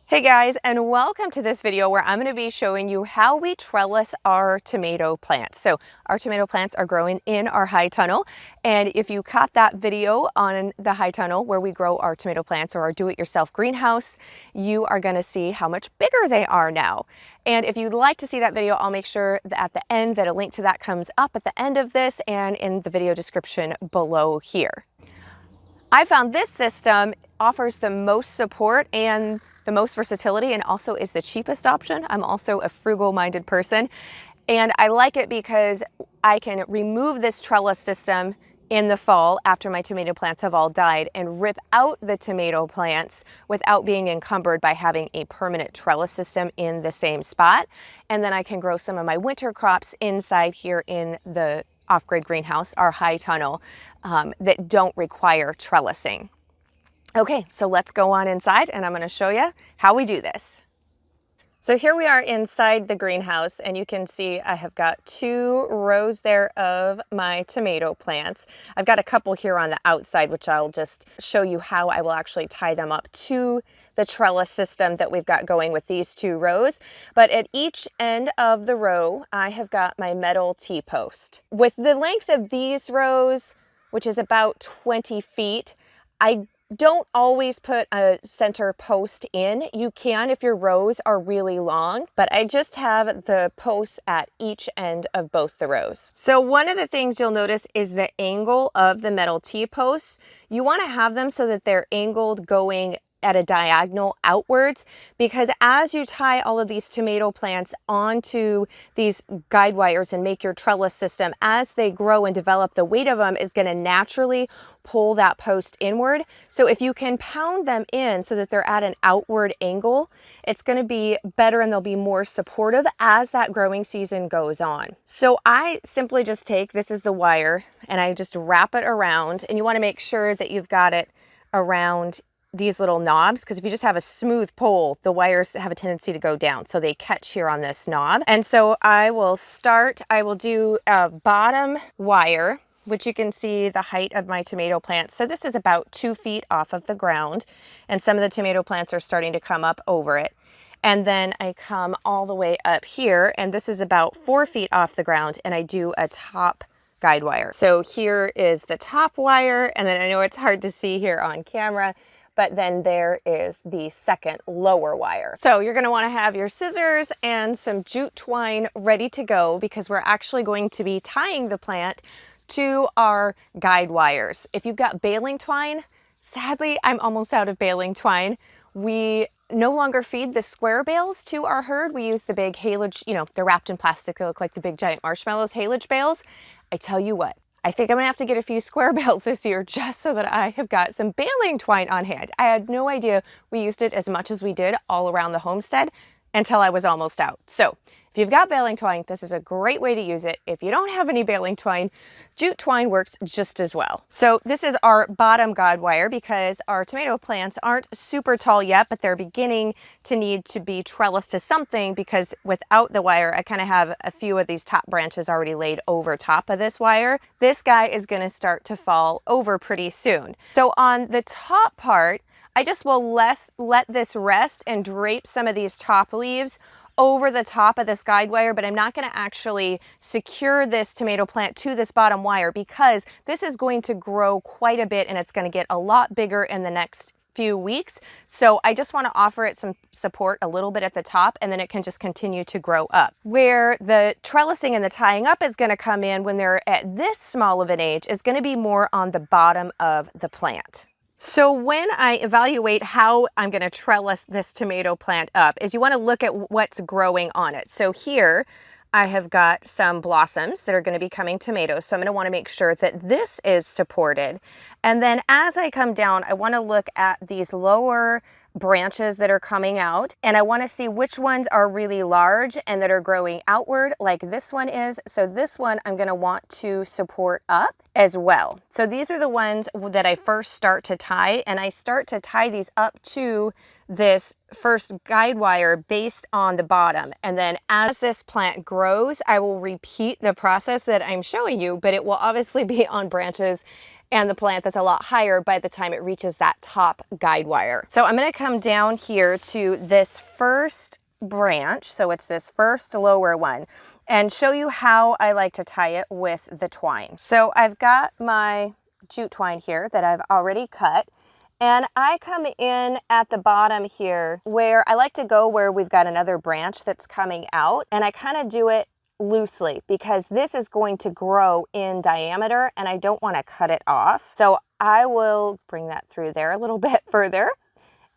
Hey guys, and welcome to this video where I'm going to be showing you how we trellis our tomato plants. So our tomato plants are growing in our high tunnel, and if you caught that video on the high tunnel where we grow our tomato plants or our do-it-yourself greenhouse, you are going to see how much bigger they are now. And if you'd like to see that video, I'll make sure that at the end that a link to that comes up at the end of this and in the video description below here. I found this system offers the most support and the most versatility, and also is the cheapest option. I'm also a frugal-minded person, and I like it because I can remove this trellis system in the fall after my tomato plants have all died and rip out the tomato plants without being encumbered by having a permanent trellis system in the same spot. And then I can grow some of my winter crops inside here in the off-grid greenhouse, our high tunnel, that don't require trellising. Okay, so let's go on inside and I'm going to show you how we do this. So here we are inside the greenhouse, and you can see I have got 2 rows there of my tomato plants. I've got a couple here on the outside, which I'll just show you how I will actually tie them up to the trellis system that we've got going with these 2 rows. But at each end of the row, I have got my metal T-post. With the length of these rows, which is about 20 feet, I don't always put a center post in. You can if your rows are really long, but I just have the posts at each end of both the rows. So one of the things you'll notice is the angle of the metal T-posts. You want to have them so that they're angled going at a diagonal outwards, because as you tie all of these tomato plants onto these guide wires and make your trellis system, as they grow and develop, the weight of them is going to naturally pull that post inward. So if you can pound them in so that they're at an outward angle, it's going to be better and they'll be more supportive as that growing season goes on. So I simply just take, this is the wire, and I just wrap it around, and you want to make sure that you've got it around these little knobs, because if you just have a smooth pole, the wires have a tendency to go down, so they catch here on this knob. And so I will do a bottom wire, which you can see the height of my tomato plants. So this is about 2 feet off of the ground, and some of the tomato plants are starting to come up over it. And then I come all the way up here, and this is about 4 feet off the ground, and I do a top guide wire. So here is the top wire, and then I know it's hard to see here on camera, but then there is the second lower wire. So you're gonna wanna have your scissors and some jute twine ready to go, because we're actually going to be tying the plant to our guide wires. If you've got baling twine, sadly, I'm almost out of baling twine. We no longer feed the square bales to our herd. We use the big haylage, they're wrapped in plastic. They look like the big giant marshmallows, haylage bales. I tell you what, I think I'm gonna have to get a few square bales this year just so that I have got some baling twine on hand. I had no idea we used it as much as we did all around the homestead until I was almost out. So if you've got baling twine, this is a great way to use it. If you don't have any baling twine, jute twine works just as well. So this is our bottom guide wire, because our tomato plants aren't super tall yet, but they're beginning to need to be trellised to something, because without the wire, I kind of have a few of these top branches already laid over top of this wire. This guy is going to start to fall over pretty soon. So on the top part, I just will let this rest and drape some of these top leaves over the top of this guide wire, but I'm not going to actually secure this tomato plant to this bottom wire, because this is going to grow quite a bit and it's going to get a lot bigger in the next few weeks. So I just want to offer it some support a little bit at the top, and then it can just continue to grow up. Where the trellising and the tying up is going to come in when they're at this small of an age is going to be more on the bottom of the plant. So when I evaluate how I'm going to trellis this tomato plant up, is you want to look at what's growing on it. So here I have got some blossoms that are going to be becoming tomatoes. So I'm going to want to make sure that this is supported. And then as I come down, I want to look at these lower branches that are coming out, and I want to see which ones are really large and that are growing outward, like this one is. So this one I'm going to want to support up as well. So these are the ones that I first start to tie, and I start to tie these up to this first guide wire based on the bottom. And then as this plant grows, I will repeat the process that I'm showing you, but it will obviously be on branches and the plant that's a lot higher by the time it reaches that top guide wire. So I'm going to come down here to this first branch, so it's this first lower one, and show you how I like to tie it with the twine. So I've got my jute twine here that I've already cut. And I come in at the bottom here where I like to go where we've got another branch that's coming out, and I kind of do it loosely because this is going to grow in diameter and I don't want to cut it off. So I will bring that through there a little bit further.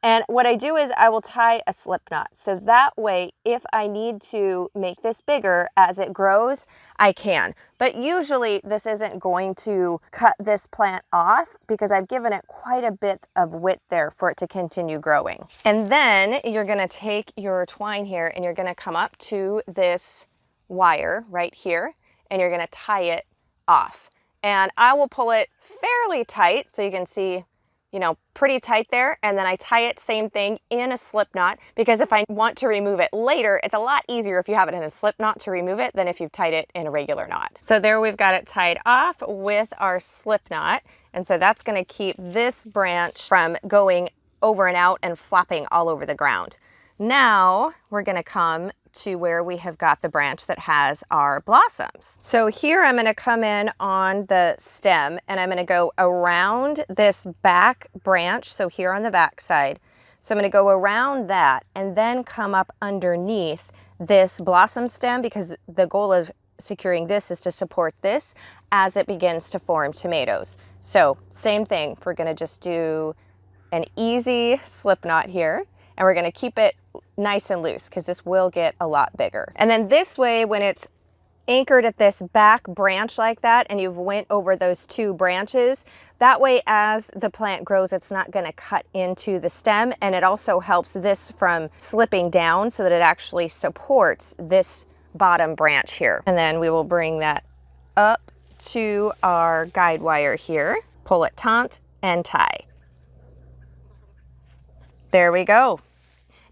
And what I do is I will tie a slip knot. So that way, if I need to make this bigger as it grows, I can. But usually this isn't going to cut this plant off because I've given it quite a bit of width there for it to continue growing. And then you're gonna take your twine here and you're gonna come up to this wire right here and you're gonna tie it off. And I will pull it fairly tight so you can see, you know, pretty tight there, and then I tie it same thing in a slip knot, because if I want to remove it later, it's a lot easier if you have it in a slip knot to remove it than if you've tied it in a regular knot. So there we've got it tied off with our slip knot, and so that's going to keep this branch from going over and out and flopping all over the ground. Now we're going to come to where we have got the branch that has our blossoms. So here I'm going to come in on the stem and I'm going to go around this back branch. So here on the back side. So I'm going to go around that and then come up underneath this blossom stem, because the goal of securing this is to support this as it begins to form tomatoes. So same thing, we're going to just do an easy slip knot here. And we're going to keep it nice and loose because this will get a lot bigger. And then this way, when it's anchored at this back branch like that and you've went over those two branches, that way as the plant grows, it's not going to cut into the stem, and it also helps this from slipping down so that it actually supports this bottom branch here. And then we will bring that up to our guide wire here, pull it taut and tie. There we go.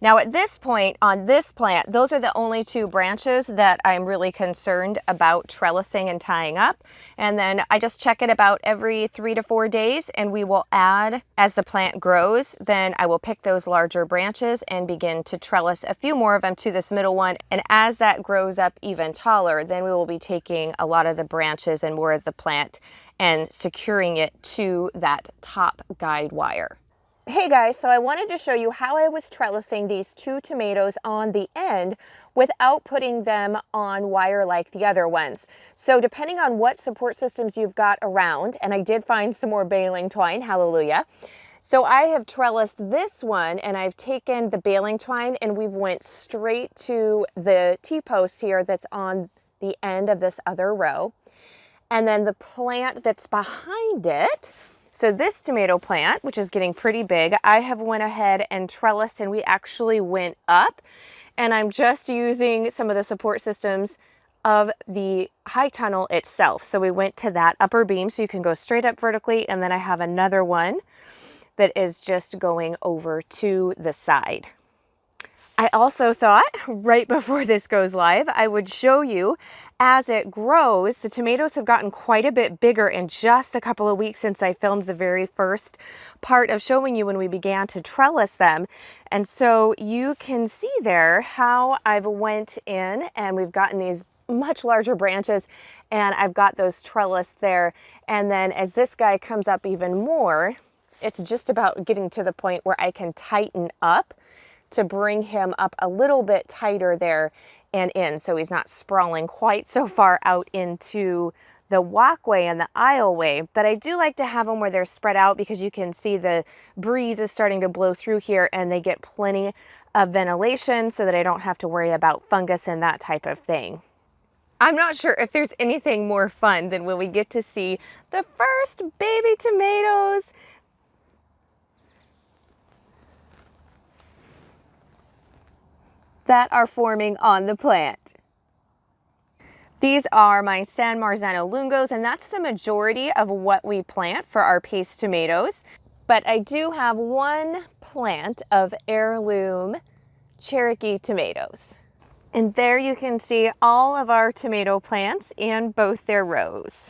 Now at this point on this plant, those are the only two branches that I'm really concerned about trellising and tying up. And then I just check it about every 3 to 4 days, and we will add as the plant grows. Then I will pick those larger branches and begin to trellis a few more of them to this middle one. And as that grows up even taller, then we will be taking a lot of the branches and more of the plant and securing it to that top guide wire. Hey guys, so I wanted to show you how I was trellising these two tomatoes on the end without putting them on wire like the other ones. So depending on what support systems you've got around, and I did find some more baling twine, hallelujah. So I have trellised this one and I've taken the baling twine and we've went straight to the T-post here that's on the end of this other row. And then the plant that's behind it, so this tomato plant, which is getting pretty big, I have went ahead and trellised, and we actually went up, and I'm just using some of the support systems of the high tunnel itself. So we went to that upper beam so you can go straight up vertically, and then I have another one that is just going over to the side. I also thought right before this goes live, I would show you as it grows. The tomatoes have gotten quite a bit bigger in just a couple of weeks since I filmed the very first part of showing you when we began to trellis them. And so you can see there how I've went in and we've gotten these much larger branches, and I've got those trellised there. And then as this guy comes up even more, it's just about getting to the point where I can tighten up to bring him up a little bit tighter there and in, so he's not sprawling quite so far out into the walkway and the aisleway. But I do like to have them where they're spread out, because you can see the breeze is starting to blow through here and they get plenty of ventilation so that I don't have to worry about fungus and that type of thing. I'm not sure if there's anything more fun than when we get to see the first baby tomatoes that are forming on the plant. These are my San Marzano lungos, and that's the majority of what we plant for our paste tomatoes. But I do have one plant of heirloom Cherokee tomatoes. And there you can see all of our tomato plants in both their rows.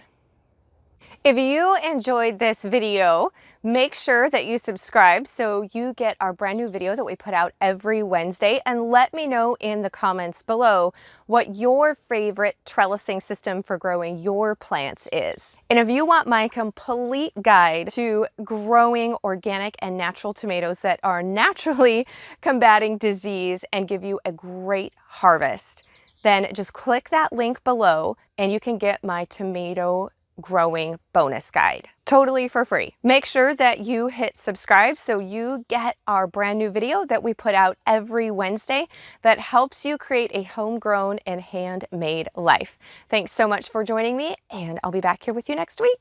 If you enjoyed this video, make sure that you subscribe so you get our brand new video that we put out every Wednesday, and let me know in the comments below what your favorite trellising system for growing your plants is. And if you want my complete guide to growing organic and natural tomatoes that are naturally combating disease and give you a great harvest, then just click that link below and you can get my tomato growing bonus guide totally for free. Make sure that you hit subscribe so you get our brand new video that we put out every Wednesday that helps you create a homegrown and handmade life. Thanks so much for joining me, and I'll be back here with you next week.